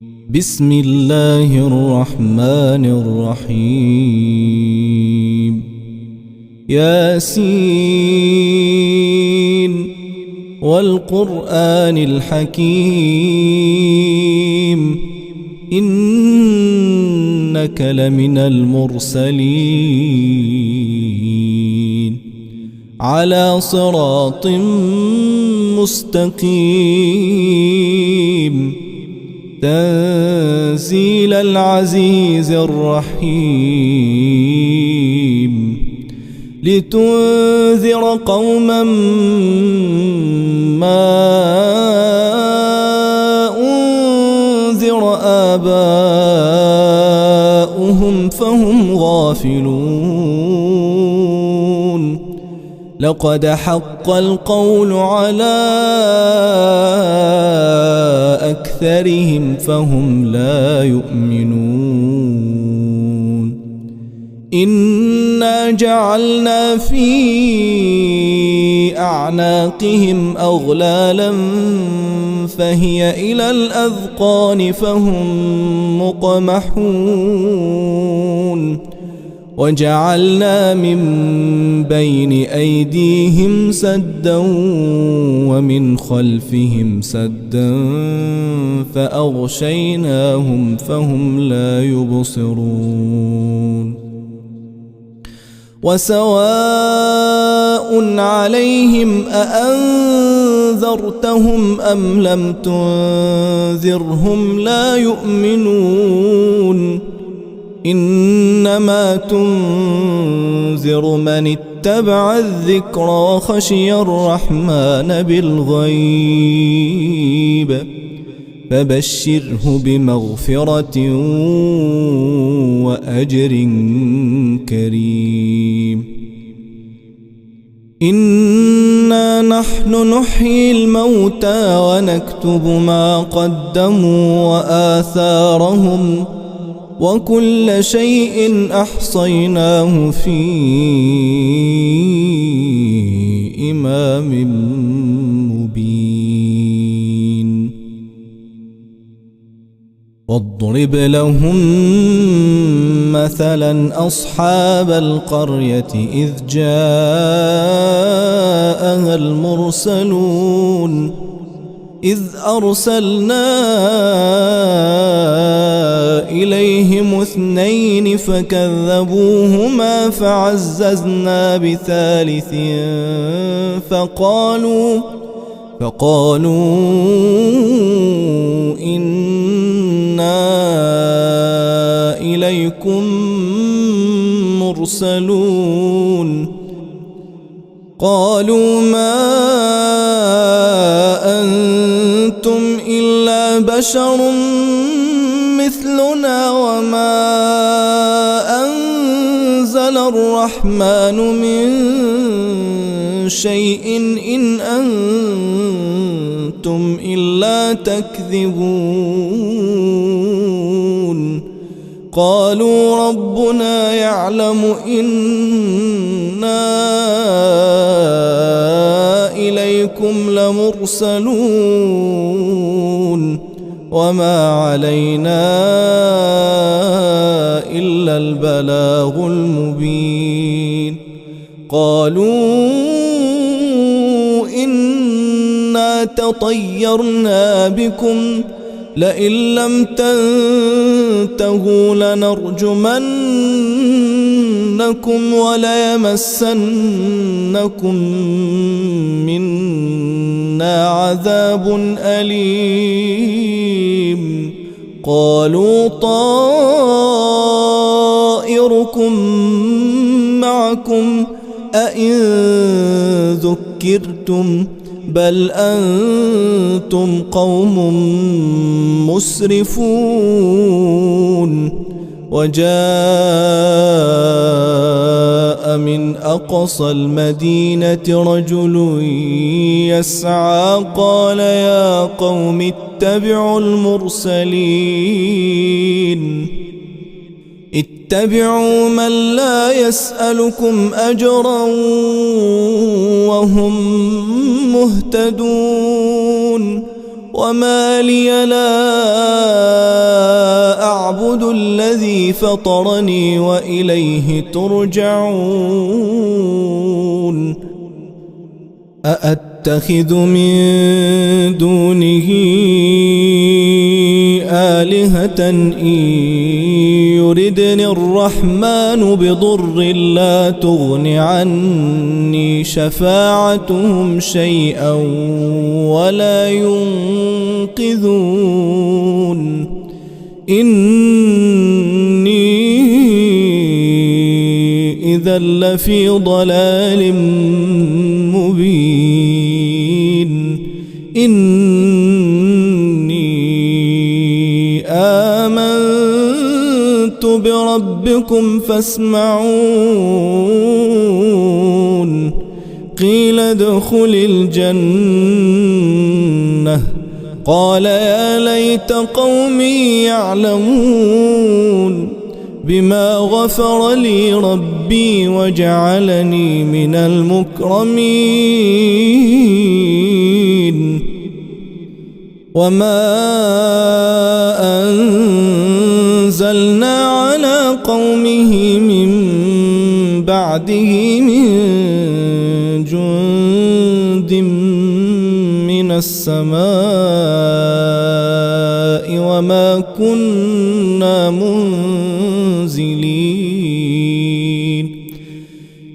بسم الله الرحمن الرحيم. ياسين والقرآن الحكيم إنك لمن المرسلين على صراط مستقيم تنزيل العزيز الرحيم لتنذر قوما ما أنذر آباؤهم فهم غافلون لقد حق القول على أكثرهم فهم لا يؤمنون إنا جعلنا في أعناقهم أغلالا فهي إلى الأذقان فهم مقمحون وجعلنا من بين أيديهم سدا ومن خلفهم سدا فأغشيناهم فهم لا يبصرون وسواء عليهم أأنذرتهم أم لم تنذرهم لا يؤمنون إنما تنذر من اتبع الذكر وخشي الرحمن بالغيب فبشره بمغفرة وأجر كريم إنا نحن نحيي الموتى ونكتب ما قدموا وآثارهم وكل شيء أحصيناه في إمام مبين واضرب لهم مثلا أصحاب القرية إذ جاءها المرسلون إذ أرسلنا إليهم 2 فكذبوهما فعززنا بثالث فقالوا إنا إليكم مرسلون قالوا ما أنتم إلا بشر مثلنا وما أنزل الرحمن من شيء إن أنتم إلا تكذبون قالوا ربنا يعلم إنا إليكم لمرسلون وما علينا إلا البلاغ المبين قالوا إنا تطيرنا بكم لئن لم تنتهوا لنرجمنكم وليمسنكم منا عذاب أليم قالوا طائركم معكم أئن ذكرتم بل أنتم قوم مسرفون وجاء من أقصى المدينة رجل يسعى قال يا قوم اتبعوا المرسلين اتبعوا من لا يسألكم أجرا وهم مهتدون وما لي لا أعبد الذي فطرني وإليه ترجعون أأتخذ من دونه آلهة إن يردني الرحمن بضر لا تغن عني شفاعتهم شيئا ولا ينقذون إني إذا لفي ضلال مبين إني آمنت بربكم فاسمعون قيل ادخل الجنة قال يا ليت قومي يعلمون بما غفر لي ربي وجعلني من المكرمين وما أنزلنا على قومه من بعده من جند من السماء وما كنا منزلين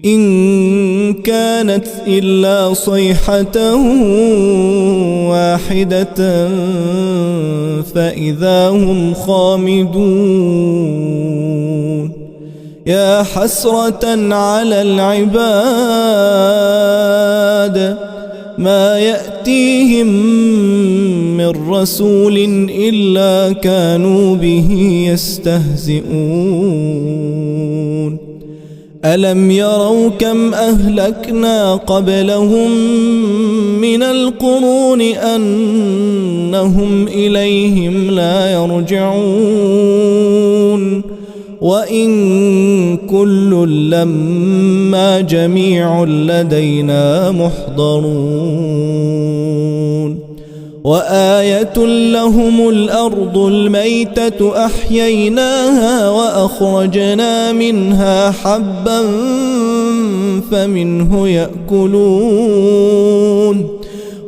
إن كانت إلا صيحة واحدة فإذا هم خامدون يا حسرة على العباد ما يأتيهم من رسول إلا كانوا به يستهزئون ألم يروا كم أهلكنا قبلهم من القرون أنهم إليهم لا يرجعون وإن كل لما جميع لدينا محضرون وآية لهم الأرض الميتة أحييناها وأخرجنا منها حبا فمنه يأكلون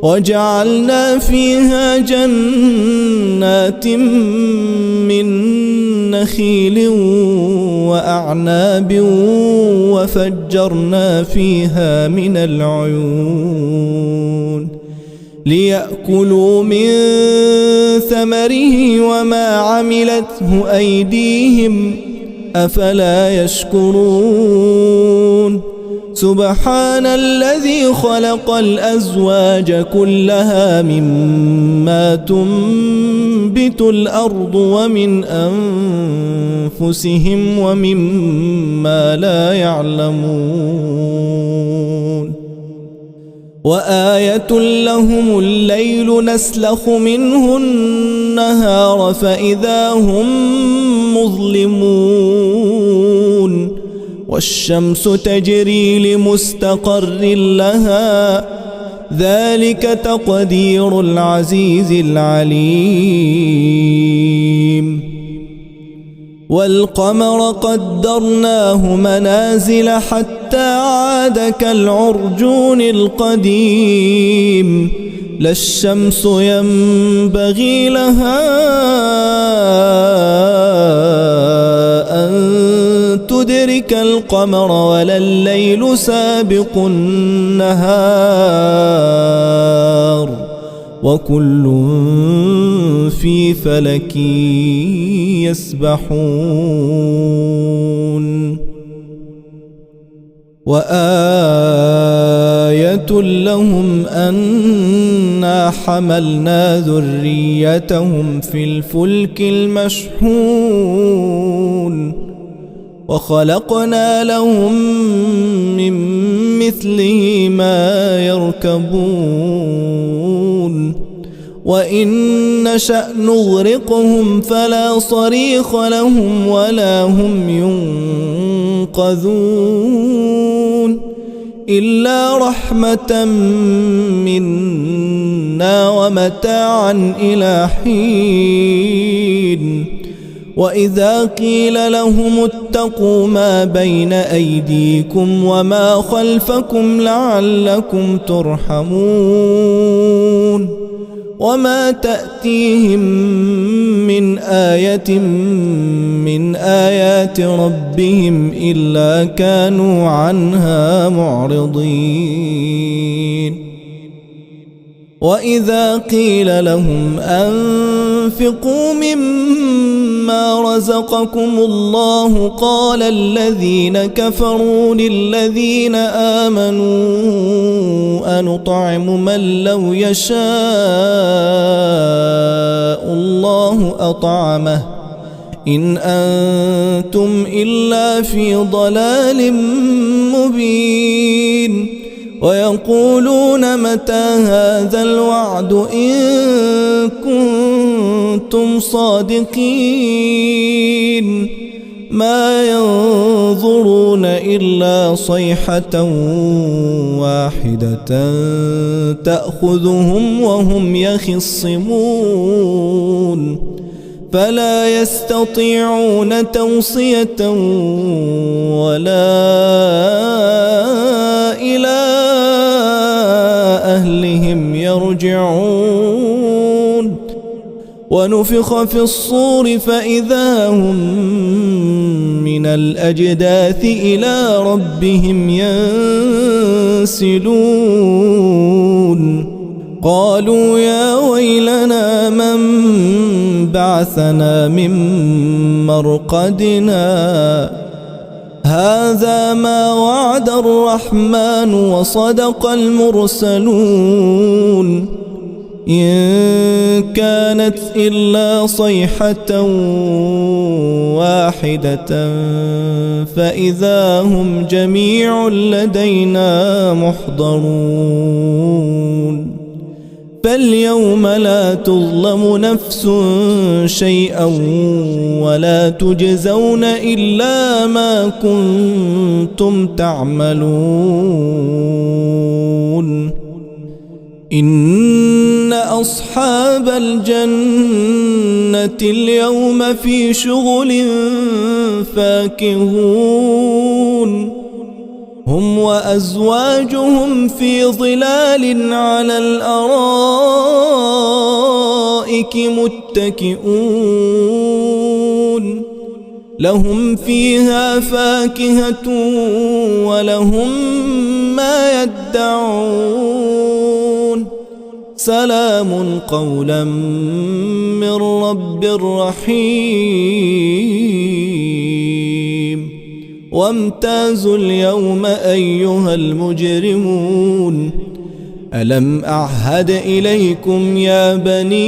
وجعلنا فيها جنات من نخيل وأعناب وفجرنا فيها من العيون ليأكلوا من ثمره وما عملته أيديهم أفلا يشكرون سبحان الذي خلق الأزواج كلها مما تنبت الأرض ومن أنفسهم ومما لا يعلمون وآية لهم الليل نسلخ منه النهار فإذا هم مظلمون والشمس تجري لمستقر لها ذلك تقدير العزيز العليم والقمر قدرناه منازل حتى عاد كالعرجون القديم لا الشمس ينبغي لها أن تدرك القمر ولا الليل سابق النهار وكل في فلك يسبحون وآية لهم أنا حملنا ذريتهم في الفلك المشحون وخلقنا لهم من مثله ما يركبون وإن نشأ نغرقهم فلا صريخ لهم ولا هم ينقذون إلا رحمة منا ومتاعا إلى حين وإذا قيل لهم اتقوا ما بين أيديكم وما خلفكم لعلكم ترحمون وما تأتيهم من آية من آيات ربهم إلا كانوا عنها معرضين وإذا قيل لهم أنفقوا مما رزقكم الله قال الذين كفروا للذين آمنوا أنطعم من لو يشاء الله أطعمه إن أنتم إلا في ضلال مبين ويقولون متى هذا الوعد إن كنتم صادقين ما ينظرون إلا صيحة واحدة تأخذهم وهم يخصمون فلا يستطيعون توصية ولا إلى أهلهم يرجعون ونفخ في الصور فإذا هم من الأجداث إلى ربهم ينسلون قالوا يا ويلنا من بعثنا من مرقدنا هذا ما وعد الرحمن وصدق المرسلون إن كانت إلا صيحة واحدة فإذا هم جميع لدينا محضرون فاليوم لا تظلم نفس شيئا ولا تجزون إلا ما كنتم تعملون إن أصحاب الجنة اليوم في شغل فاكهون هم وأزواجهم في ظلال على الأرائك متكئون لهم فيها فاكهة ولهم ما يدعون سلام قولا من رب رحيم وامتازوا اليوم أيها المجرمون ألم أعهد إليكم يا بني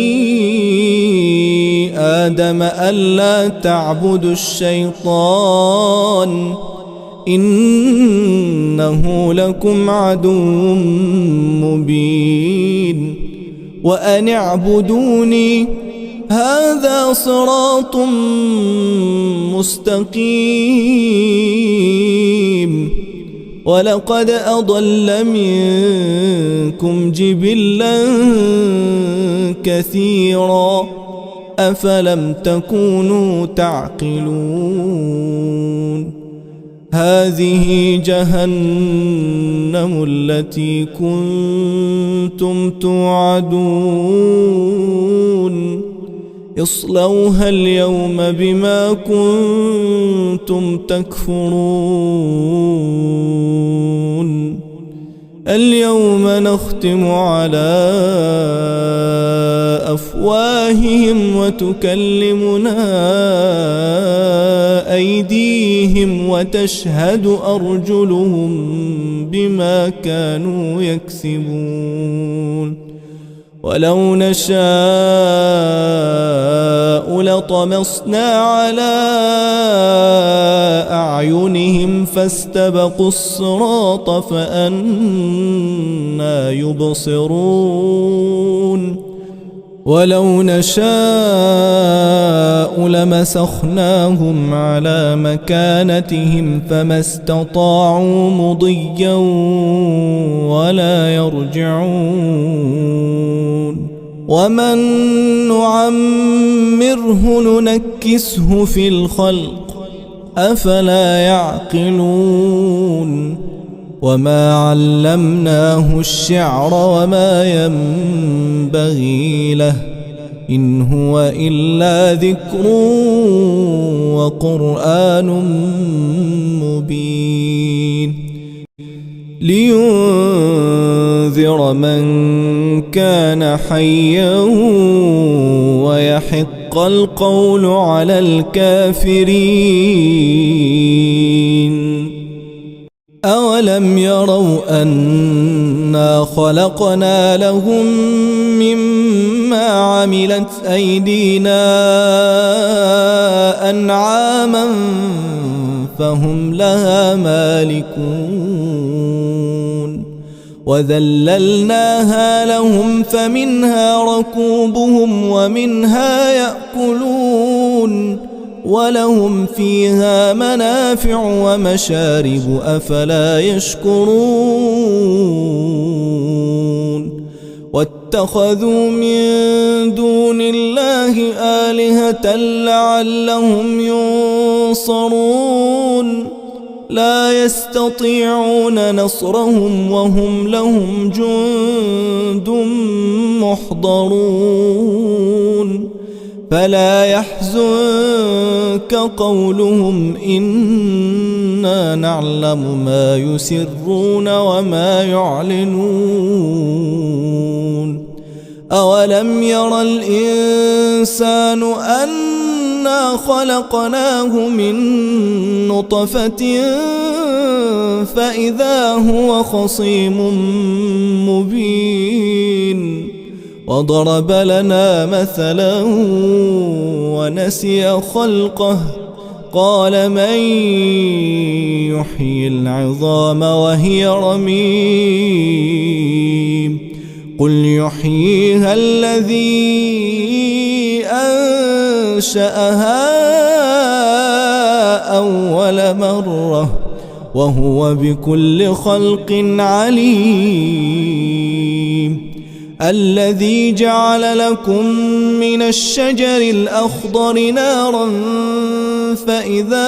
آدم ألا تعبدوا الشيطان إنه لكم عدو مبين وأن اعبدوني هذا صراط مستقيم ولقد أضل منكم جبلا كثيرا أفلم تكونوا تعقلون هذه جهنم التي كنتم توعدون اصلوها اليوم بما كنتم تكفرون اليوم نختم على أفواههم وتكلمنا أيديهم وتشهد أرجلهم بما كانوا يكسبون ولو نشاء لطمسنا على أعينهم فاستبقوا الصراط فأنى يبصرون ولو نشاء لمسخناهم على مكانتهم فما استطاعوا مضيا ولا يرجعون ومن نعمره ننكسه في الخلق أفلا يعقلون وما علمناه الشعر وما ينبغي له إن هو إلا ذكر وقرآن مبين لينذر من كان حيا ويحق القول على الكافرين أولم يروا أنا خلقنا لهم مما عملت أيدينا أنعاما فهم لها مالكون وذللناها لهم فمنها ركوبهم ومنها يأكلون ولهم فيها منافع ومشارب أفلا يشكرون واتخذوا من دون الله آلهة لعلهم ينصرون لا يستطيعون نصرهم وهم لهم جند محضرون فلا يحزنك قولهم إنا نعلم ما يسرون وما يعلنون أولم ير الإنسان أنا خلقناه من نطفة فإذا هو خصيم مبين وضرب لنا مثلا ونسي خلقه قال من يحيي العظام وهي رميم قل يحييها الذي أنشأها أول مرة وهو بكل خلق عليم الذي جعل لكم من الشجر الأخضر نارا فإذا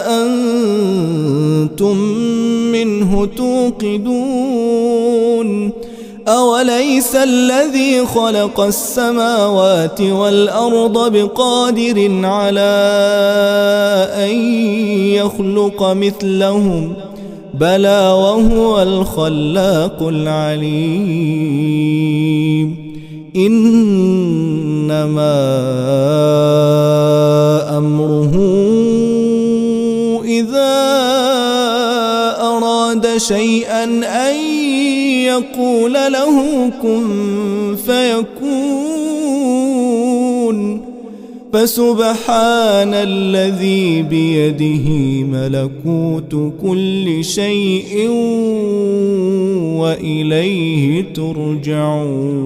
أنتم منه توقدون أوليس الذي خلق السماوات والأرض بقادر على أن يخلق مثلهم بلى وهو الخلاق العليم إنما أمره إذا أراد شيئا أن يقول له كن فيكون فسبحان الذي بيده ملكوت كل شيء وإليه ترجعون.